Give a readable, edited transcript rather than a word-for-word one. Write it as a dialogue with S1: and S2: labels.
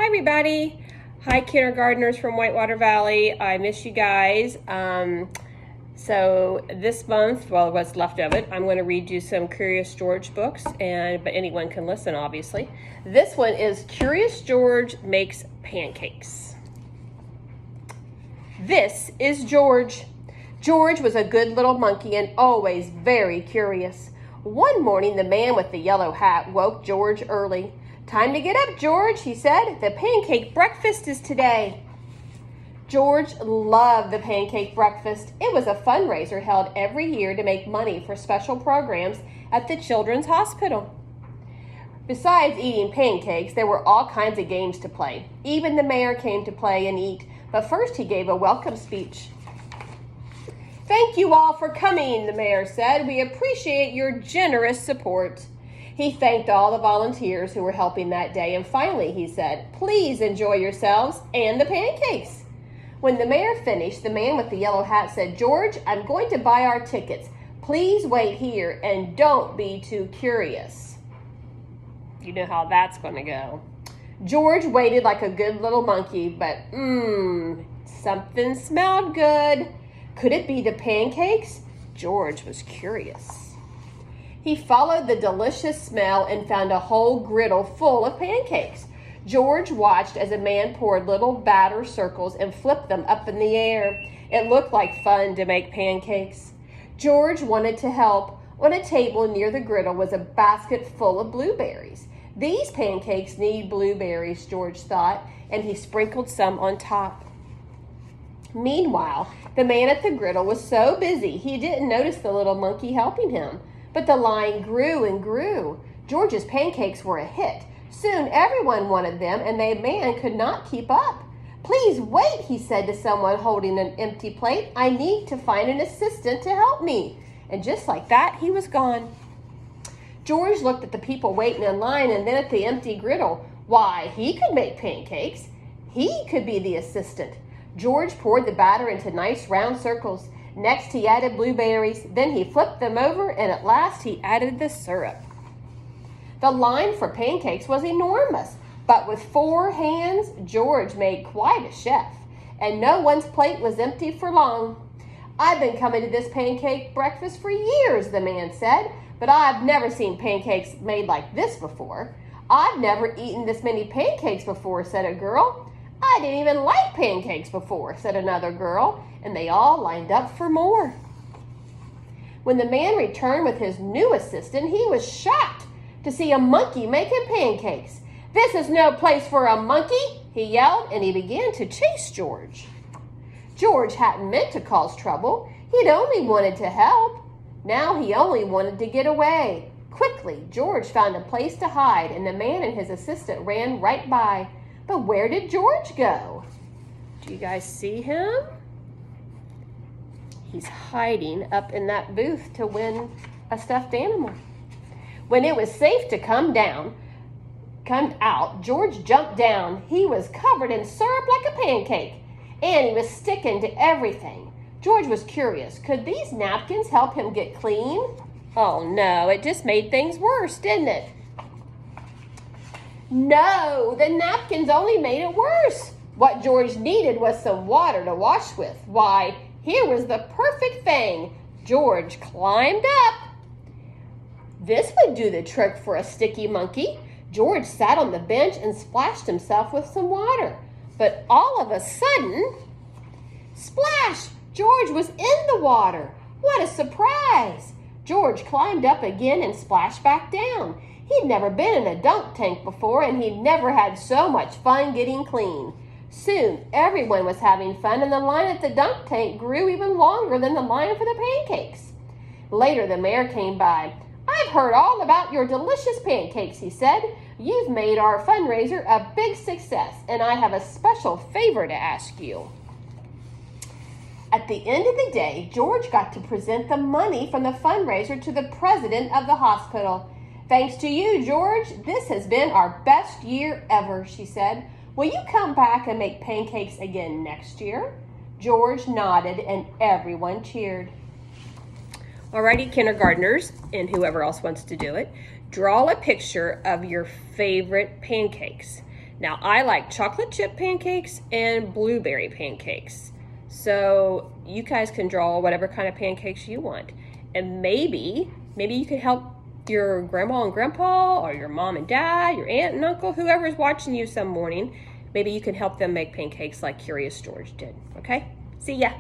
S1: everybody. Hi, kindergartners from Whitewater Valley. I miss you guys. So this month, well, what's left of it, I'm going to read you some Curious George books, but anyone can listen, obviously. This one is Curious George Makes Pancakes. This is George. George was a good little monkey and always very curious. One morning, the man with the yellow hat woke George early. "Time to get up, George," he said. "The pancake breakfast is today." George loved the pancake breakfast. It was a fundraiser held every year to make money for special programs at the Children's Hospital. Besides eating pancakes, there were all kinds of games to play. Even the mayor came to play and eat, but first he gave a welcome speech. "Thank you all for coming," the mayor said. "We appreciate your generous support." He thanked all the volunteers who were helping that day, and finally he said, "Please enjoy yourselves and the pancakes." When the mayor finished, the man with the yellow hat said, "George, I'm going to buy our tickets. Please wait here and don't be too curious." You know how that's going to go. George waited like a good little monkey, but something smelled good. Could it be the pancakes? George was curious. He followed the delicious smell and found a whole griddle full of pancakes. George watched as a man poured little batter circles and flipped them up in the air. It looked like fun to make pancakes. George wanted to help. On a table near the griddle was a basket full of blueberries. These pancakes need blueberries, George thought, and he sprinkled some on top. Meanwhile, the man at the griddle was so busy he didn't notice the little monkey helping him. But the line grew and grew. George's pancakes were a hit. Soon everyone wanted them, and the man could not keep up. "Please wait," he said to someone holding an empty plate. "I need to find an assistant to help me." And just like that, he was gone. George looked at the people waiting in line and then at the empty griddle. Why, he could make pancakes. He could be the assistant. George poured the batter into nice round circles. Next, he added blueberries. Then he flipped them over, and at last he added the syrup. The line for pancakes was enormous, but with 4 hands, George made quite a chef, and no one's plate was empty for long. "I've been coming to this pancake breakfast for years," the man said, "but I've never seen pancakes made like this before." "I've never eaten this many pancakes before," said a girl. "I didn't even like pancakes before," said another girl, and they all lined up for more. When the man returned with his new assistant, he was shocked to see a monkey making pancakes. "This is no place for a monkey," he yelled, and he began to chase George. George hadn't meant to cause trouble. He'd only wanted to help. Now he only wanted to get away. Quickly, George found a place to hide, and the man and his assistant ran right by. But where did George go? Do you guys see him? He's hiding up in that booth to win a stuffed animal. When it was safe to come out, George jumped down. He was covered in syrup like a pancake, and he was sticking to everything. George was curious. Could these napkins help him get clean? Oh no, it just made things worse, didn't it? No, the napkins only made it worse. What George needed was some water to wash with. Why, here was the perfect thing. George climbed up. This would do the trick for a sticky monkey. George sat on the bench and splashed himself with some water. But all of a sudden, splash! George was in the water. What a surprise! George climbed up again and splashed back down. He'd never been in a dunk tank before, and he'd never had so much fun getting clean. Soon, everyone was having fun, and the line at the dunk tank grew even longer than the line for the pancakes. Later, the mayor came by. "I've heard all about your delicious pancakes," he said. "You've made our fundraiser a big success, and I have a special favor to ask you." At the end of the day, George got to present the money from the fundraiser to the president of the hospital. "Thanks to you, George, this has been our best year ever," she said. "Will you come back and make pancakes again next year?" George nodded, and everyone cheered. Alrighty, kindergartners, and whoever else wants to do it, draw a picture of your favorite pancakes. Now, I like chocolate chip pancakes and blueberry pancakes. So you guys can draw whatever kind of pancakes you want. And maybe you could help your grandma and grandpa, or your mom and dad, your aunt and uncle, whoever's watching you some morning. Maybe you can help them make pancakes like Curious George did. Okay? See ya.